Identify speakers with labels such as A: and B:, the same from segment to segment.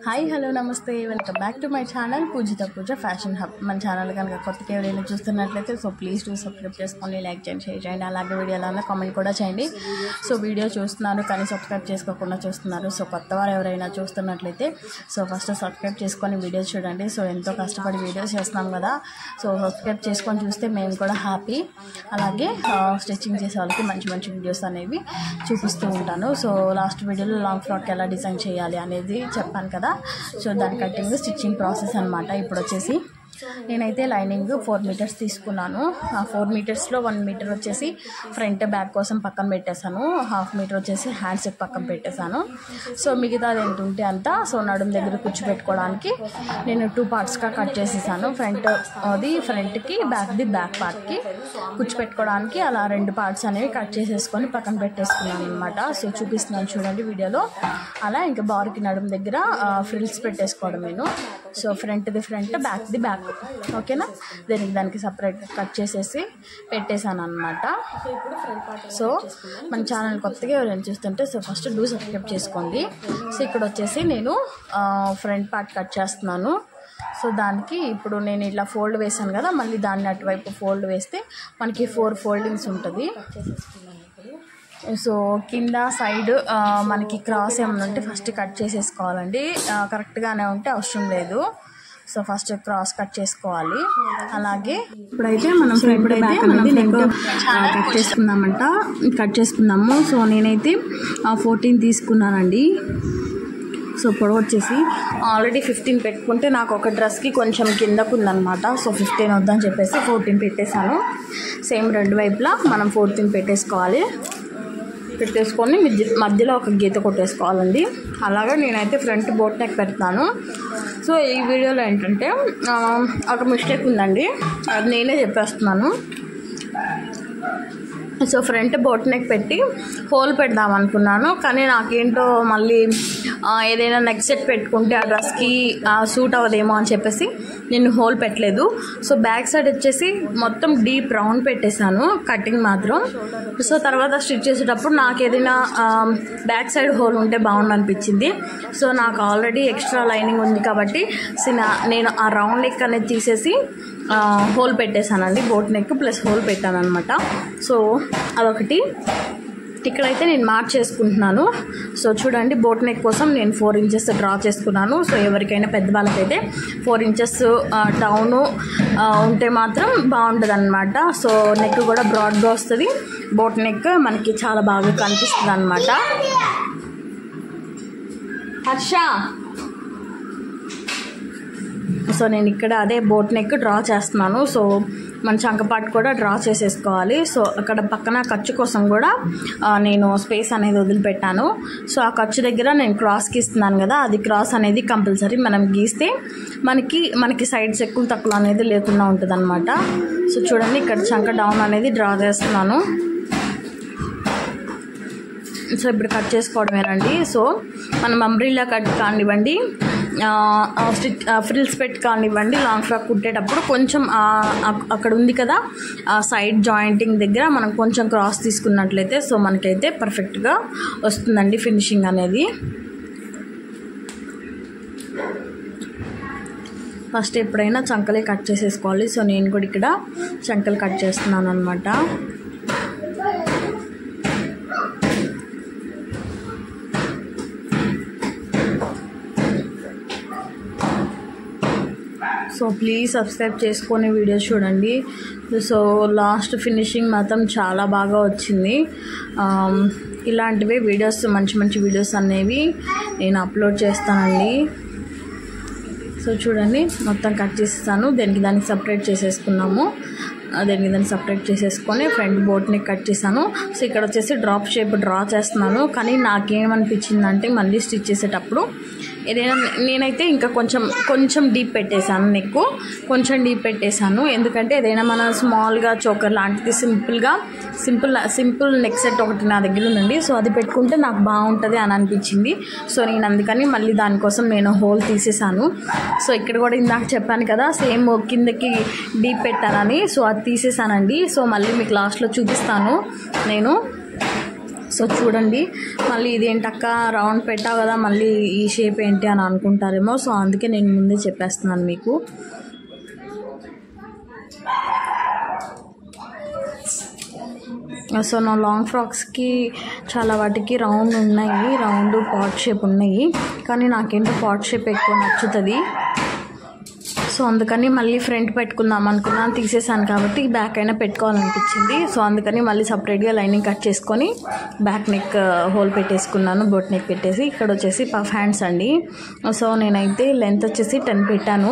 A: Hi hello నమస్తే welcome back to my channel Pujitha Pooja fashion hub. మన channel కనుక కొత్తగా ఎవరైనా చూస్తున్నట్లయితే సో ప్లీజ్ డూ సబ్స్క్రైబ్ చేసుకోండి, లైక్ చేయండి, షేర్ చేయండి, అలాగే వీడియోలో కామెంట్ కూడా చేయండి. సో వీడియో చూస్తున్నారు కానీ సబ్స్క్రైబ్ చేసుకోకుండా చూస్తున్నారు. సో కొత్త వారు ఎవరైనా చూస్తున్నట్లయితే సో ఫస్ట్ సబ్స్క్రైబ్ చేసుకొని వీడియోస్ చూడండి. సో ఎంతో కష్టపడి వీడియోస్ చేస్తున్నాం కదా, సో సబ్స్క్రైబ్ చేసుకొని చూస్తే మేము కూడా హ్యాపీ. అలాగే స్టిచ్చింగ్ చేసే వాళ్ళకి మంచి మంచి వీడియోస్ అనేవి చూపిస్తూ ఉంటాను. సో లాస్ట్ వీడియోలో లాంగ్ ఫ్రాక్ ఎలా డిజైన్ చేయాలి అనేది చెప్పాను కదా, సో దాని కటింగ్ స్టిచ్చింగ్ ప్రాసెస్ అనమాట. ఇప్పుడు వచ్చేసి నేనైతే లైనింగ్ 4 మీటర్స్ తీసుకున్నాను. ఆ 4 మీటర్స్లో 1 మీటర్ వచ్చేసి ఫ్రంట్ బ్యాక్ కోసం పక్కన పెట్టేశాను, 1/2 మీటర్ వచ్చేసి హ్యాండ్స్ పక్కన పెట్టేశాను. సో మిగతాది ఎంత ఉంటే అంత సో నడుం దగ్గర కూర్చోబెట్టుకోవడానికి నేను 2 పార్ట్స్గా కట్ చేసేసాను. ఫ్రంట్కి బ్యాక్ది బ్యాక్ పార్ట్కి కూర్చోబెట్టుకోవడానికి అలా 2 పార్ట్స్ అనేవి కట్ చేసేసుకొని పక్కన పెట్టేసుకున్నాను అనమాట. సో చూపిస్తున్నాను చూడండి వీడియోలో. అలా ఇంకా బార్కి నడుం దగ్గర ఫ్రిల్స్ పెట్టేసుకోవడం నేను. సో ఫ్రంట్ది ఫ్రంట్, బ్యాక్ది బ్యాక్, ఓకేనా. దానికి సపరేట్గా కట్ చేసేసి పెట్టేశాను అనమాట. సో మన ఛానల్ కొత్తగా ఎవరైనా చూస్తుంటే సో ఫస్ట్ డూ సబ్స్క్రైబ్ చేసుకోండి. సో ఇక్కడ వచ్చేసి నేను ఫ్రంట్ పార్ట్ కట్ చేస్తున్నాను. సో దానికి ఇప్పుడు నేను ఇలా ఫోల్డ్ వేసాను కదా, మళ్ళీ దాన్ని అటువైపు ఫోల్డ్ వేస్తే మనకి 4 ఫోల్డింగ్స్ ఉంటుంది. సో కింద సైడ్ మనకి క్రాస్ ఏమైనా ఉంటే ఫస్ట్ కట్ చేసేసుకోవాలండి. కరెక్ట్గానే ఉంటే అవసరం లేదు. సో ఫస్ట్ క్రాస్ కట్ చేసుకోవాలి. అలాగే ఇప్పుడైతే మనం కట్ చేసుకుందాము. సో నేనైతే 14 తీసుకున్నానండి. సో పొడవు వచ్చేసి ఆల్రెడీ 15 పెట్టుకుంటే నాకు ఒక డ్రెస్కి కొంచెం కిందకు ఉందన్నమాట. సో 15 వద్దని చెప్పేసి 14 పెట్టేశాను. సేమ్ 2 వైపులా మనం 14 పెట్టేసుకొని మధ్యలో ఒక గీత కొట్టేసుకోవాలండి. అలాగే నేనైతే ఫ్రంట్ బోట్ నెక్ పెడతాను. సో ఈ వీడియోలో ఏంటంటే ఒక మిస్టేక్ ఉందండి, అది నేనే చెప్పేస్తున్నాను. సో ఫ్రంట్ బోట్ నెక్ పెట్టి హోల్ పెడదాం అనుకున్నాను, కానీ నాకేంటో మళ్ళీ ఏదైనా నెక్ సెట్ పెట్టుకుంటే ఆ డ్రెస్కి సూట్ అవ్వదేమో అని చెప్పేసి నేను హోల్ పెట్టలేదు. సో బ్యాక్ సైడ్ వచ్చేసి మొత్తం డీప్ రౌండ్ పెట్టేశాను, కటింగ్ మాత్రం. సో తర్వాత స్టిచ్ చేసేటప్పుడు నాకు ఏదైనా బ్యాక్ సైడ్ హోల్ ఉంటే బాగుండు అనిపించింది. సో నాకు ఆల్రెడీ ఎక్స్ట్రా లైనింగ్ ఉంది కాబట్టి నేను ఆ రౌండ్ నెక్ అనేది తీసేసి హోల్ పెట్టేశానండి. బోట్ నెక్ ప్లస్ హోల్ పెట్టాను అనమాట. సో అదొకటి. ఇక్కడైతే నేను మార్క్ చేసుకుంటున్నాను. సో చూడండి, బోట్ నెక్ కోసం నేను 4 ఇంచెస్ డ్రా చేసుకున్నాను. సో ఎవరికైనా పెద్దవాళ్ళకైతే 4 ఇంచెస్ డౌను ఉంటే మాత్రం బాగుంటుంది అనమాట. సో నెక్ కూడా బ్రాడ్గా వస్తుంది, బోట్ నెక్ మనకి చాలా బాగా కనిపిస్తుంది అనమాట. హర్ష, సో నేను ఇక్కడ అదే బోట్ నెక్ డ్రా చేస్తున్నాను. సో మన చంకపాటు కూడా డ్రా చేసేసుకోవాలి. సో అక్కడ పక్కన ఖర్చు కోసం కూడా నేను స్పేస్ అనేది వదిలిపెట్టాను. సో ఆ ఖర్చు దగ్గర నేను క్రాస్కి ఇస్తున్నాను కదా, అది క్రాస్ అనేది కంపల్సరీ మనం గీస్తే మనకి సైడ్స్ ఎక్కువ తక్కువ అనేది లేకుండా ఉంటుంది అనమాట. సో చూడండి, ఇక్కడ చంక డౌన్ అనేది డ్రా చేస్తున్నాను. సో ఇప్పుడు కట్ చేసుకోవడమేనండి. సో మనం అంబ్రిల్లా కట్ కానివ్వండి, ఫ్రిల్స్ పెట్టి కానివ్వండి, లాంగ్ ఫ్రాక్ కుట్టేటప్పుడు కొంచెం అక్కడ ఉంది కదా సైడ్ జాయింటింగ్ దగ్గర మనం కొంచెం క్రాస్ తీసుకున్నట్లయితే సో మనకైతే పర్ఫెక్ట్గా వస్తుందండి ఫినిషింగ్ అనేది. ఫస్ట్ ఎప్పుడైనా చంకలే కట్ చేసేసుకోవాలి. సో నేను కూడా ఇక్కడ చంకలు కట్ చేస్తున్నాను అనమాట. సో ప్లీజ్ సబ్స్క్రైబ్ చేసుకొని వీడియోస్ చూడండి. సో లాస్ట్ ఫినిషింగ్ మాత్రం చాలా బాగా వచ్చింది. ఇలాంటివి వీడియోస్, మంచి మంచి వీడియోస్ అనేవి నేను అప్లోడ్ చేస్తానండి. సో చూడండి, మొత్తం కట్ చేసేస్తాను. దానికి సపరేట్ చేసేసుకున్నాము. దాన్ని సపరేట్ చేసేసుకొని ఫ్రంట్ బోట్ నెక్ కట్ చేశాను. సో ఇక్కడ వచ్చేసి డ్రాప్ షేప్ డ్రా చేస్తున్నాను, కానీ నాకేమనిపించిందంటే మళ్ళీ స్టిచ్ చేసేటప్పుడు ఏదైనా నేనైతే ఇంకా కొంచెం డీప్ పెట్టేశాను, నెక్ కొంచెం డీప్ పెట్టేశాను. ఎందుకంటే ఏదైనా మన స్మాల్గా చోకర్ లాంటిది సింపుల్ నెక్ సెట్ ఒకటి నా దగ్గర ఉందండి. సో అది పెట్టుకుంటే నాకు బాగుంటుంది అని అనిపించింది. సో నేను అందుకని మళ్ళీ దానికోసం నేను హోల్ తీసేసాను. సో ఇక్కడ కూడా ఇందాక చెప్పాను కదా సేమ్ కిందకి డీప్ పెట్టానని, సో అది తీసేసానండి. సో మళ్ళీ మీకు లాస్ట్లో చూపిస్తాను నేను. సో చూడండి, మళ్ళీ ఇదేంటక్క రౌండ్ పెట్టావు కదా, మళ్ళీ ఈ షేప్ ఏంటి అని అనుకుంటారేమో. సో అందుకే నేను ముందే చెప్పేస్తున్నాను మీకు. సో నా లాంగ్ ఫ్రాక్స్కి చాలా వాటికి రౌండ్ ఉన్నాయి, రౌండ్ పాట్ షేప్ ఉన్నాయి, కానీ నాకేంటో పాట్ షేప్ ఎక్కువ నచ్చుతుంది. సో అందుకని మళ్ళీ ఫ్రంట్ పెట్టుకుందాం అనుకున్నాను, తీసేసాను కాబట్టి బ్యాక్ అయినా పెట్టుకోవాలనిపించింది. సో అందుకని మళ్ళీ సపరేట్గా లైనింగ్ కట్ చేసుకొని బ్యాక్ నెక్ హోల్ పెట్టేసుకున్నాను, బోట్ నెక్ పెట్టేసి. ఇక్కడ వచ్చేసి పఫ్ హ్యాండ్స్ అండి. సో నేనైతే లెంత్ వచ్చేసి 10 పెట్టాను.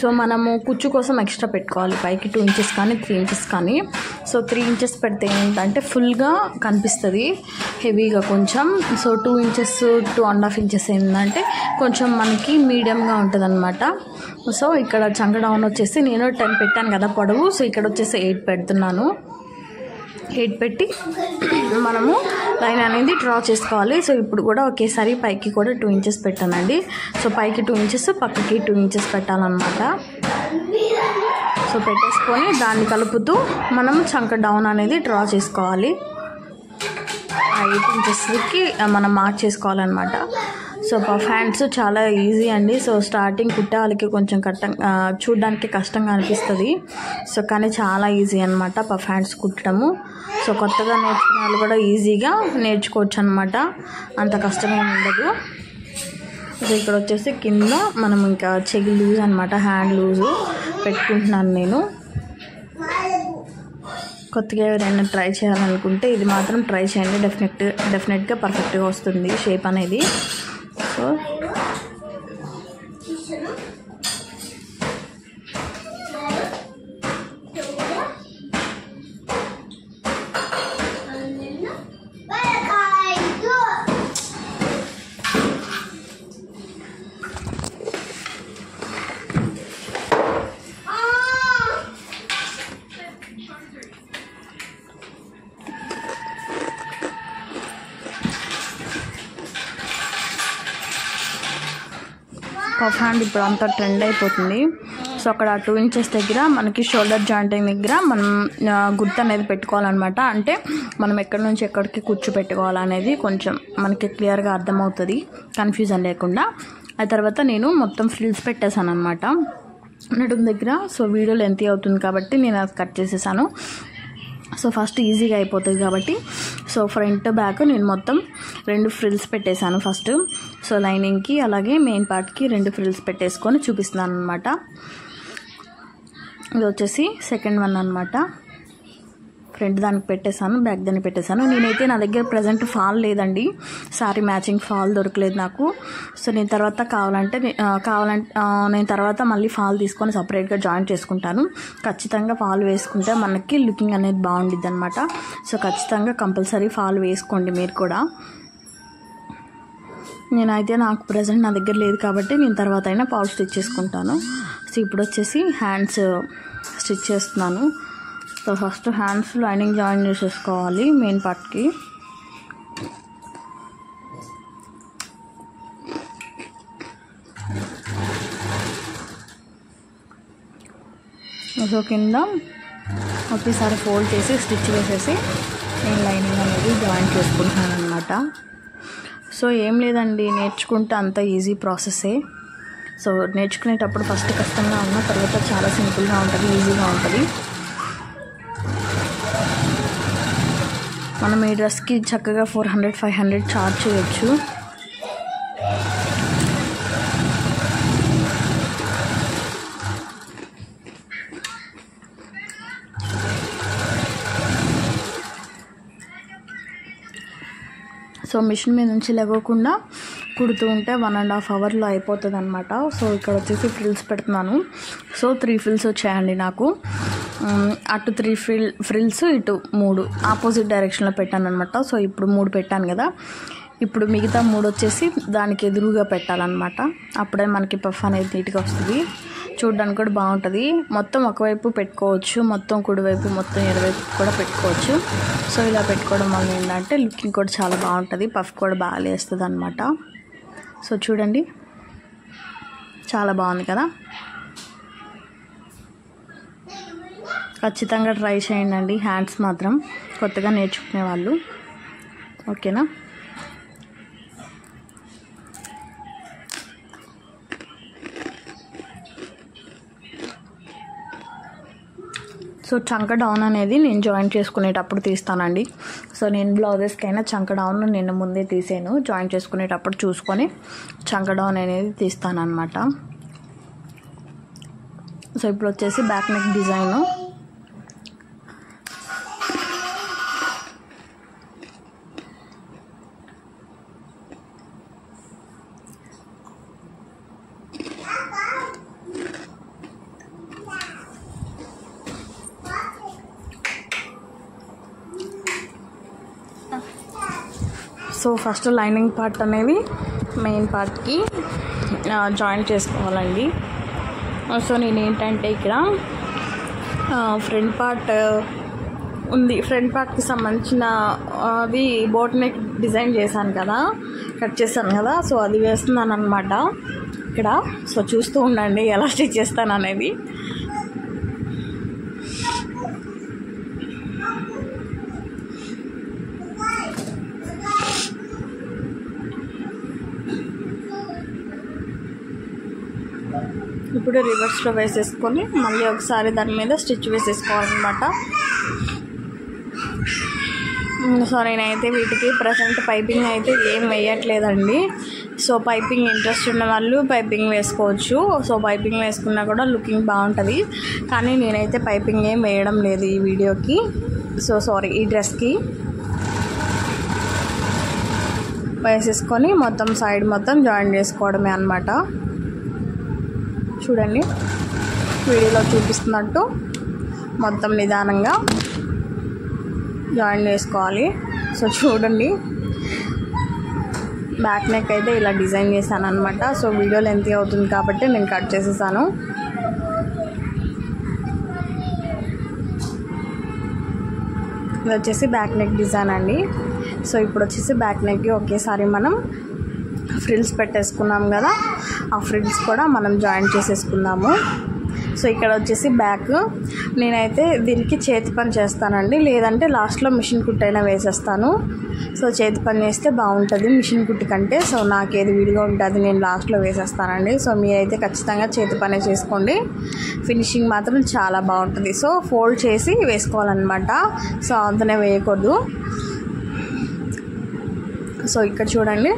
A: సో మనము కుచ్చు కోసం ఎక్స్ట్రా పెట్టుకోవాలి, పైకి 2 ఇంచెస్ కానీ 3 ఇంచెస్ కానీ. సో 3 ఇంచెస్ పెడితే ఏంటంటే ఫుల్గా కనిపిస్తుంది, హెవీగా కొంచెం. సో 2 ఇంచెస్ 2.5 ఇంచెస్ ఏంటంటే కొంచెం మనకి మీడియంగా ఉంటుంది అనమాట. సో ఇక్కడ చంక డౌన్ వచ్చేసి నేను 10 పెట్టాను కదా పొడవు. సో ఇక్కడ వచ్చేసి 8 పెడుతున్నాను. 8 పెట్టి మనము లైన్ అనేది డ్రా చేసుకోవాలి. సో ఇప్పుడు కూడా ఒకేసారి పైకి కూడా 2 ఇంచెస్ పెట్టానండి. సో పైకి 2 ఇంచెస్, పక్కకి 2 ఇంచెస్ పెట్టాలన్నమాట. సో పెట్టేసుకొని దాన్ని కలుపుతూ మనం చంక డౌన్ అనేది డ్రా చేసుకోవాలి. 8 ఇంచెస్కి మనం మార్క్ చేసుకోవాలన్నమాట. సో పఫ్ హ్యాండ్స్ చాలా ఈజీ అండి. సో స్టార్టింగ్ కుట్టే వాళ్ళకి కొంచెం చూడడానికి కష్టంగా అనిపిస్తుంది. సో కానీ చాలా ఈజీ అనమాట పఫ్ హ్యాండ్స్ కుట్టడము. సో కొత్తగా నేర్చుకునే వాళ్ళు కూడా ఈజీగా నేర్చుకోవచ్చు అనమాట, అంత కష్టమేమి ఉండదు. సో ఇక్కడ వచ్చేసి కింద మనం ఇంకా చెయ్యి లూజ్ అనమాట, హ్యాండ్ లూజు పెట్టుకుంటున్నాను నేను. కొత్తగా ఎవరైనా ట్రై చేయాలనుకుంటే ఇది మాత్రం ట్రై చేయండి, డెఫినెట్గా పర్ఫెక్ట్గా వస్తుంది షేప్ అనేది. సో పఫ్ హ్యాండ్ ఇప్పుడు అంతా ట్రెండ్ అయిపోతుంది. సో అక్కడ 2 ఇంచెస్ దగ్గర మనకి షోల్డర్ జాయింటింగ్ దగ్గర మనం గుర్తు అనేది పెట్టుకోవాలన్నమాట. అంటే మనం ఎక్కడి నుంచి ఎక్కడికి కుచ్చు పెట్టుకోవాలనేది కొంచెం మనకి క్లియర్గా అర్థమవుతుంది, కన్ఫ్యూజన్ లేకుండా. ఆ తర్వాత నేను మొత్తం ఫ్రిల్స్ పెట్టేశాను అనమాట నడుము దగ్గర. సో వీడియో లెంతీ అవుతుంది కాబట్టి నేను అది కట్ చేసేసాను. సో ఫస్ట్ ఈజీగా అయిపోతుంది కాబట్టి సో ఫ్రంట్ బ్యాక్ నేను మొత్తం 2 ఫ్రిల్స్ పెట్టేశాను ఫస్ట్. సో లైనింగ్కి అలాగే మెయిన్ పార్ట్కి 2 ఫ్రిల్స్ పెట్టేసుకొని చూపిస్తున్నాను అనమాట. ఇది వచ్చేసి సెకండ్ వన్ అనమాట. ఫ్రంట్ దానికి పెట్టేశాను, బ్యాక్ దానికి పెట్టేశాను. నేనైతే నా దగ్గర ప్రజెంట్ ఫాల్ లేదండి, సారీ మ్యాచింగ్ ఫాల్ దొరకలేదు నాకు. సో నేను తర్వాత కావాలంటే నేను తర్వాత మళ్ళీ ఫాల్ తీసుకొని సపరేట్గా జాయింట్ చేసుకుంటాను. ఖచ్చితంగా ఫాల్ వేసుకుంటే మనకి లుకింగ్ అనేది బాగుండిద్ది అనమాట. సో ఖచ్చితంగా కంపల్సరీ ఫాల్ వేసుకోండి మీరు కూడా. నేనైతే నాకు ప్రజెంట్ నా దగ్గర లేదు కాబట్టి నేను తర్వాత అయినా ఫాల్ స్టిచ్ చేసుకుంటాను. సో ఇప్పుడు వచ్చేసి హ్యాండ్స్ స్టిచ్ చేస్తున్నాను. So first hands lining join చేసేసుకోవాలి మెయిన్ పార్ట్కి. సో కింద ఒకేసారి ఫోల్డ్ చేసి స్టిచ్ వేసేసి నేను లైనింగ్ అనేది జాయిన్ చేసుకుంటున్నాను అనమాట. సో ఏం లేదండి, నేర్చుకుంటే అంత ఈజీ ప్రాసెస్సే. సో నేర్చుకునేటప్పుడు ఫస్ట్ కష్టంగా ఉన్న తర్వాత చాలా సింపుల్గా ఉంటుంది, ఈజీగా ఉంటుంది. మనం ఈ డ్రెస్కి చక్కగా 400-500 ఛార్జ్ చేయొచ్చు. సో మిషన్ మీద నుంచి లేకోకుండా కుడుతూ ఉంటే 1.5 అవర్లో అయిపోతుంది అనమాట. సో ఇక్కడ వచ్చేసి ఫ్రిల్స్ పెడుతున్నాను. సో 3 ఫ్రిల్స్ వచ్చాయండి నాకు. అటు 3 ఫ్రిల్స్, ఇటు 3 ఆపోజిట్ డైరెక్షన్లో పెట్టాను అనమాట. సో ఇప్పుడు 3 పెట్టాను కదా, ఇప్పుడు మిగతా 3 వచ్చేసి దానికి ఎదురుగా పెట్టాలన్నమాట. అప్పుడే మనకి పఫ్ అనేది నీట్గా వస్తుంది, చూడడానికి కూడా బాగుంటుంది. మొత్తం ఒకవైపు పెట్టుకోవచ్చు, మొత్తం కుడివైపు, మొత్తం ఎడవైపు కూడా పెట్టుకోవచ్చు. సో ఇలా పెట్టుకోవడం వల్ల ఏంటంటే లుకింగ్ కూడా చాలా బాగుంటుంది, పఫ్ కూడా బాగా లేస్తుంది అనమాట. సో చూడండి, చాలా బాగుంది కదా. ఖచ్చితంగా ట్రై చేయండి హ్యాండ్స్ మాత్రం కొత్తగా నేర్చుకునే వాళ్ళు. ఓకేనా. సో చంక డౌన్ అనేది నేను జాయింట్ చేసుకునేటప్పుడు తీస్తానండి. సో నేను బ్లౌజెస్కైనా చంక డౌన్ నేను ముందే తీసాను, జాయింట్ చేసుకునేటప్పుడు చూసుకొని చంక డౌన్ అనేది తీస్తానన్నమాట. సో ఇప్పుడు వచ్చేసి back neck design. So first lining part అనేది మెయిన్ పార్ట్కి జాయింట్ చేసుకోవాలండి. సో నేను ఏంటంటే ఇక్కడ ఫ్రంట్ పార్ట్ ఉంది, ఫ్రంట్ పార్ట్కి సంబంధించిన అది బోట్ నెక్ డిజైన్ చేశాను కదా, కట్ చేశాను కదా, సో అది వేస్తున్నాను అనమాట ఇక్కడ. సో చూస్తూ ఉండండి ఎలా స్టిచ్ చేస్తాను అనేది. ఇప్పుడు రివర్స్లో వేసేసుకొని మళ్ళీ ఒకసారి దాని మీద స్టిచ్ వేసేసుకోవాలన్నమాట. సో నేనైతే వీటికి ప్రజెంట్ పైపింగ్ అయితే ఏం వేయట్లేదండి. సో పైపింగ్ ఇంట్రెస్ట్ ఉన్న వాళ్ళు పైపింగ్ వేసుకోవచ్చు. సో పైపింగ్ వేసుకున్నా కూడా లుకింగ్ బాగుంటుంది, కానీ నేనైతే పైపింగ్ ఏం వేయడం లేదు ఈ వీడియోకి. సో సారీ, ఈ డ్రెస్కి వేసేసుకొని మొత్తం సైడ్ మొత్తం జాయిన్ చేసుకోవడమే అన్నమాట. చూడండి వీడియోలో చూపిస్తున్నట్టు మొత్తం నిదానంగా జాయిన్ చేసుకోవాలి. సో చూడండి బ్యాక్ నెక్ అయితే ఇలా డిజైన్ చేశాను అనమాట. సో వీడియో లెంత్ అవుతుంది కాబట్టి నేను కట్ చేసేసాను. ఇది వచ్చేసి బ్యాక్ నెక్ డిజైన్ అండి. సో ఇప్పుడు వచ్చేసి బ్యాక్ నెక్కి ఒకేసారి మనం ఫ్రిల్స్ పెట్టేసుకున్నాం కదా, ఆ ఫ్రిల్స్ కూడా మనం జాయిన్ చేసేసుకుందాము. సో ఇక్కడ వచ్చేసి బ్యాక్ నేనైతే దీనికి చేతి పని చేస్తానండి, లేదంటే లాస్ట్లో మిషన్ కుట్టైనా వేసేస్తాను. సో చేతి పని చేస్తే బాగుంటుంది మిషన్ కుట్టు కంటే. సో నాకు ఏది విడిగా ఉంటుంది నేను లాస్ట్లో వేసేస్తానండి. సో మీరైతే ఖచ్చితంగా చేతి పనే చేసుకోండి, ఫినిషింగ్ మాత్రం చాలా బాగుంటుంది. సో ఫోల్డ్ చేసి వేసుకోవాలన్నమాట, సో అంతనే వేయకూడదు. సో ఇక్కడ చూడండి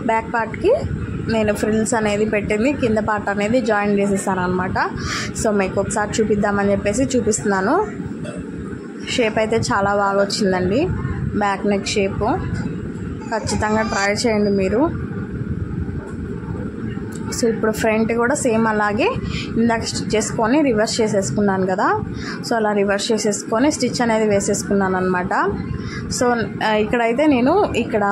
A: బ్యాక్ పార్ట్కి నేను ఫ్రిల్స్ అనేది పెట్టింది, కింద పార్ట్ అనేది జాయిన్ చేసేసాను అనమాట. సో మీకు ఒకసారి చూపిద్దామని చెప్పేసి చూపిస్తున్నాను. షేప్ అయితే చాలా బాగా వచ్చిందండి బ్యాక్ నెక్ షేపు, ఖచ్చితంగా ట్రై చేయండి మీరు. సో ఇప్పుడు ఫ్రంట్ కూడా సేమ్ అలాగే ఇందాక స్టిచ్ చేసుకొని రివర్స్ చేసేసుకున్నాను కదా, సో అలా రివర్స్ చేసేసుకొని స్టిచ్ అనేది వేసేసుకున్నాను అనమాట. సో ఇక్కడైతే నేను ఇక్కడ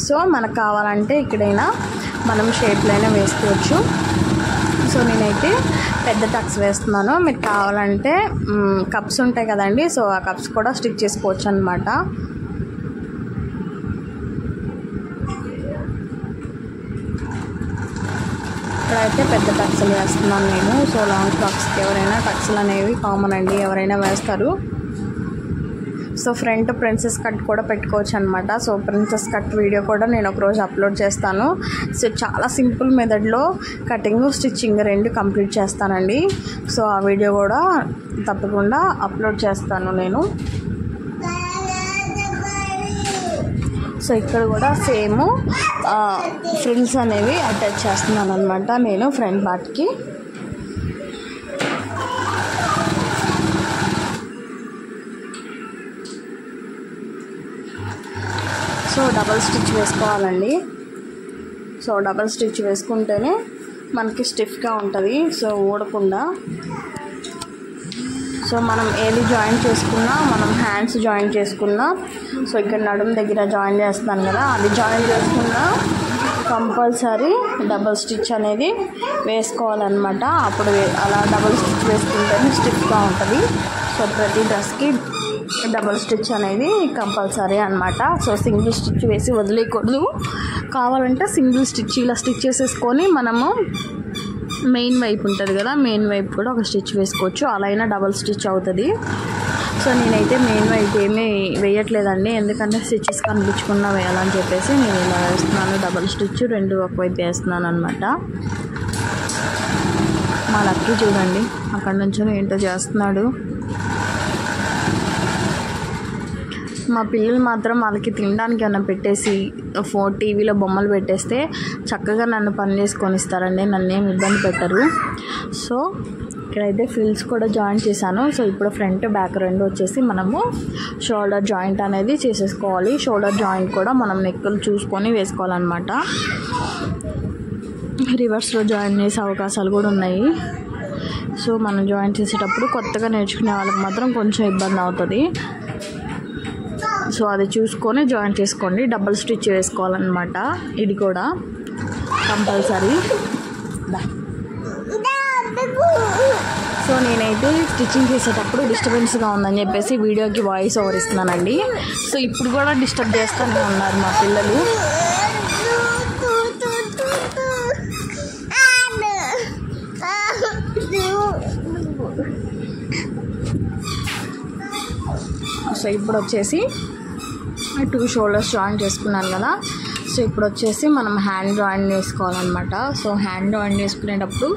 A: సో మనకు కావాలంటే ఇక్కడైనా మనం షేప్లైనా వేసుకోవచ్చు. సో నేనైతే పెద్ద టక్స్ వేస్తున్నాను, మీకు కావాలంటే కప్స్ ఉంటాయి కదండి, సో ఆ కప్స్ కూడా స్టిచ్ చేసుకోవచ్చు అనమాట. ఇక్కడైతే పెద్ద టక్స్లు వేస్తున్నాను నేను. సో లాంగ్ ఫ్రాక్స్కి ఎవరైనా టక్స్లు అనేవి కామన్ అండి, ఎవరైనా వేస్తారు. సో ఫ్రంట్ ప్రిన్సెస్ కట్ కూడా పెట్టుకోవచ్చు అనమాట. సో ప్రిన్సెస్ కట్ వీడియో కూడా నేను ఒకరోజు అప్లోడ్ చేస్తాను. సో చాలా సింపుల్ మెథడ్లో కటింగ్ స్టిచ్చింగ్ రెండు కంప్లీట్ చేస్తానండి. సో ఆ వీడియో కూడా తప్పకుండా అప్లోడ్ చేస్తాను నేను. సో ఇక్కడ కూడా సేమ్ ఫ్రిల్స్ అనేవి అటాచ్ చేస్తున్నాను అనమాట నేను ఫ్రంట్ పార్ట్కి. సో డబల్ స్టిచ్ వేసుకోవాలండి. సో డబల్ స్టిచ్ వేసుకుంటేనే మనకి స్టిఫ్గా ఉంటుంది, సో ఊడకుండా. సో మనం ఏది జాయిన్ చేసుకున్నా, మనం హ్యాండ్స్ జాయిన్ చేసుకున్నా, సో ఇక్కడ నడుము దగ్గర జాయిన్ చేస్తాను కదా, అది జాయిన్ చేసుకున్నా కంపల్సరీ డబల్ స్టిచ్ అనేది వేసుకోవాలన్నమాట. అప్పుడు అలా డబల్ స్టిచ్ వేసుకుంటేనే స్టిఫ్గా ఉంటుంది. సో ప్రతి డ్రెస్కి డబల్ స్టిచ్ అనేది కంపల్సరీ అనమాట. సో సింగిల్ స్టిచ్ వేసి వదిలేయకూడదు, కావాలంటే సింగిల్ స్టిచ్ ఇలా స్టిచ్ చేసేసుకొని మనము మెయిన్ వైపు ఉంటుంది కదా, మెయిన్ వైపు కూడా ఒక స్టిచ్ వేసుకోవచ్చు. అలా అయినా డబల్ స్టిచ్ అవుతుంది. సో నేనైతే మెయిన్ వైపు ఏమీ వేయట్లేదండి, ఎందుకంటే స్టిచ్చెస్ కనిపించకుండా వేయాలని చెప్పేసి నేను ఇలా వేస్తున్నాను. డబల్ స్టిచ్ రెండు ఒకవైపు వేస్తున్నాను అనమాట. మా లక్కీ చూడండి అక్కడ నుంచి ఏంటో చేస్తున్నాడు. మా పిల్లలు మాత్రం వాళ్ళకి తినడానికి ఏమైనా పెట్టేసి టీవీలో బొమ్మలు పెట్టేస్తే చక్కగా నన్ను పని చేసుకొని ఇస్తారండి, నన్ను ఏమి ఇబ్బంది పెట్టరు. సో ఇక్కడైతే ఫ్రిల్స్ కూడా జాయిన్ చేశాను. సో ఇప్పుడు ఫ్రంట్ బ్యాక్ రెండు వచ్చేసి మనము షోల్డర్ జాయింట్ అనేది చేసేసుకోవాలి. షోల్డర్ జాయింట్ కూడా మనం నెక్కులు చూసుకొని వేసుకోవాలన్నమాట. రివర్స్లో జాయిన్ చేసే అవకాశాలు కూడా ఉన్నాయి. సో మనం జాయిన్ చేసేటప్పుడు కొత్తగా నేర్చుకునే వాళ్ళకి మాత్రం కొంచెం ఇబ్బంది అవుతుంది. సో అది చూసుకొని జాయిన్ చేసుకోండి. డబల్ స్టిచ్ వేసుకోవాలన్నమాట, ఇది కూడా కంపల్సరీ. సో నేనైతే స్టిచ్చింగ్ చేసేటప్పుడు డిస్టర్బెన్స్గా ఉందని చెప్పేసి వీడియోకి వాయిస్ ఓవర్ ఇస్తున్నానండి. సో ఇప్పుడు కూడా డిస్టర్బ్ చేస్తూనే ఉన్నారు మా పిల్లలు. సో ఇప్పుడు వచ్చేసి 2 షోల్డర్స్ జాయిన్ చేసుకున్నాను కదా. సో ఇప్పుడు వచ్చేసి మనం హ్యాండ్ జాయిన్ చేసుకోవాలన్నమాట. సో హ్యాండ్ జాయిన్ చేసుకునేటప్పుడు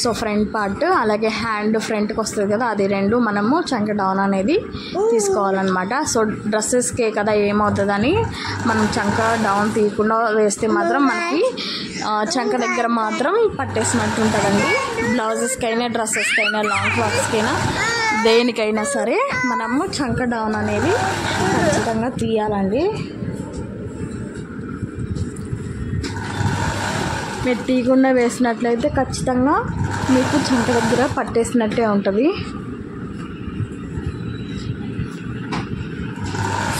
A: సో ఫ్రంట్ పార్ట్ అలాగే హ్యాండ్ ఫ్రంట్కి వస్తుంది కదా, అది రెండు మనము చంక డౌన్ అనేది తీసుకోవాలన్నమాట. సో డ్రెస్సెస్కే కదా ఏమవుతుందని మనం చంక డౌన్ తీయకుండా వేస్తే మాత్రం మనకి చంక దగ్గర మాత్రం పట్టేసినట్టు ఉంటుందండి. బ్లౌజెస్కైనా డ్రెస్సెస్కైనా లాంగ్ ఫ్రాక్స్కైనా దేనికైనా సరే మనము చంక డౌన్ అనేది ఖచ్చితంగా తీయాలండి. మీరు తీయకుండా వేసినట్లయితే ఖచ్చితంగా మీకు చంక దగ్గర పట్టేసినట్టే ఉంటుంది.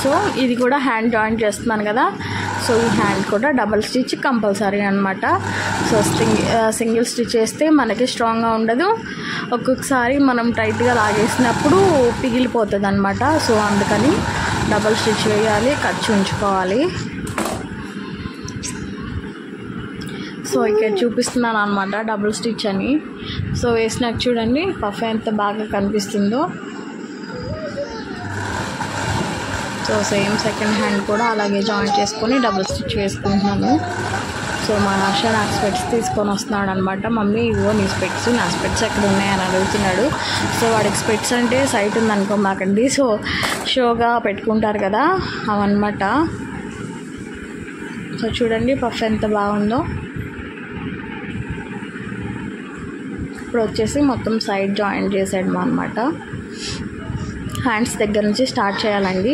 A: సో ఇది కూడా హ్యాండ్ జాయిన్ చేస్తున్నాను కదా. సో ఈ హ్యాండ్ కూడా డబల్ స్టిచ్ కంపల్సరీ అనమాట. సో సింగిల్ స్టిచ్ వేస్తే మనకి స్ట్రాంగ్గా ఉండదు, ఒక్కొక్కసారి మనం టైట్గా లాగేసినప్పుడు పిగిలిపోతుంది అనమాట. సో అందుకని డబల్ స్టిచ్ వేయాలి, ఖర్చు ఉంచుకోవాలి. సో ఇక్కడ చూపిస్తున్నాను అనమాట డబుల్ స్టిచ్ అని. సో వేసినాక చూడండి పఫ్ ఎంత బాగా కనిపిస్తుందో. సో సేమ్ సెకండ్ హ్యాండ్ కూడా అలాగే జాయిన్ చేసుకొని డబుల్ స్టిచ్ వేసుకుంటున్నాను. సో మా హర్ష నాకు స్పెట్స్ తీసుకొని వస్తున్నాడు అనమాట. మమ్మీ ఇవో నీ స్పెట్స్, నా స్పెట్స్ ఎక్కడ ఉన్నాయని అడుగుతున్నాడు. సో వాడికి స్పెట్స్ అంటే సైట్ ఉందనుకో మాకండి, సో షోగా పెట్టుకుంటారు కదా అవన్నమాట. సో చూడండి పఫ్ ఎంత బాగుందో. ఇప్పుడు వచ్చేసి మొత్తం సైడ్ జాయిన్ చేసేయడం అనమాట. హ్యాండ్స్ దగ్గర నుంచి స్టార్ట్ చేయాలండి.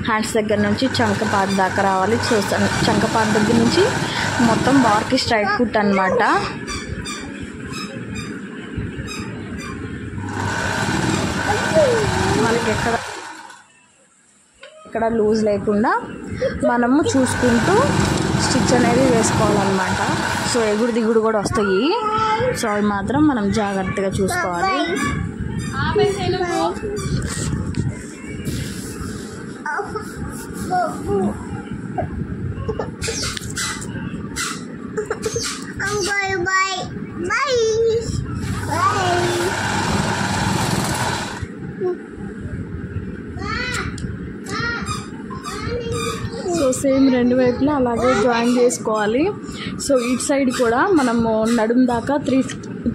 A: హ్యాండ్స్ దగ్గర నుంచి చంక పార్ట్ దాకా రావాలి. సో చంక పార్ట్ దగ్గర నుంచి మొత్తం బార్కి స్ట్రైట్ కుట్ అనమాట. మనకి ఎక్కడ లూజ్ లేకుండా మనము చూసుకుంటూ స్టిచ్ అనేది వేసుకోవాలన్నమాట. సో ఎగుడు దిగుడు కూడా వస్తాయి. సో అవి మాత్రం మనం జాగ్రత్తగా చూసుకోవాలి. సో సేమ్ రెండు వైపులా అలాగే జాయిన్ చేసుకోవాలి. సో ఇటు సైడ్ కూడా మనము నడుము దాకా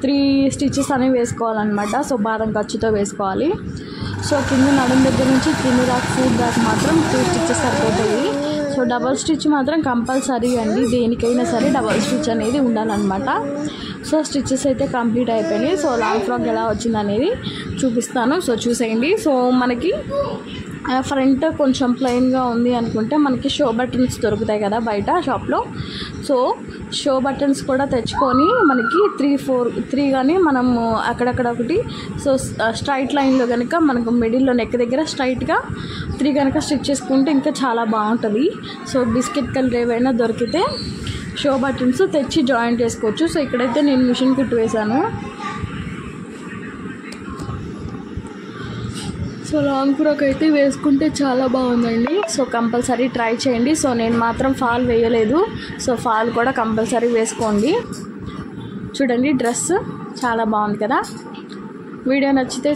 A: త్రీ స్టిచెస్ అనేవి వేసుకోవాలన్నమాట. సో బాదం ఖర్చుతో వేసుకోవాలి. సో కింద నడుము దగ్గర నుంచి కింద దాకా ఫూట్ దాకా మాత్రం 2 స్టిచెస్ సరిపోతాయి. సో డబల్ స్టిచ్ మాత్రం కంపల్సరీ అండి, దేనికైనా సరే డబల్ స్టిచ్ అనేది ఉండాలన్నమాట. సో స్టిచెస్ అయితే కంప్లీట్ అయిపోయినాయి. సో లాంగ్ ఫ్రాక్ ఎలా వచ్చింది అనేది చూపిస్తాను. సో చూసేయండి. సో మనకి ఫ్రంట్ కొంచెం ప్లెయిన్గా ఉంది అనుకుంటే మనకి షో బటన్స్ దొరుకుతాయి కదా బయట షాప్లో. సో షో బటన్స్ కూడా తెచ్చుకొని మనకి 3 కానీ మనము అక్కడక్కడ ఒకటి సో స్ట్రైట్ లైన్లో కనుక మనకు మిడిల్లో నెక్ దగ్గర స్ట్రైట్గా 3 కనుక స్టిచ్ చేసుకుంటే ఇంకా చాలా బాగుంటుంది. సో బిస్కెట్ కలర్ ఏవైనా దొరికితే షో బటన్స్ తెచ్చి జాయిన్ చేసుకోవచ్చు. సో ఇక్కడైతే నేను మిషన్ కుట్టు వేశాను. సో లాంగ్ ఫ్రాక్ అయితే వేసుకుంటే చాలా బాగుందండి. సో కంపల్సరీ ట్రై చేయండి. సో నేను మాత్రం ఫాల్ వేయలేదు. సో ఫాల్ కూడా కంపల్సరీ వేసుకోండి. చూడండి డ్రెస్ చాలా బాగుంది కదా. వీడియో నచ్చితే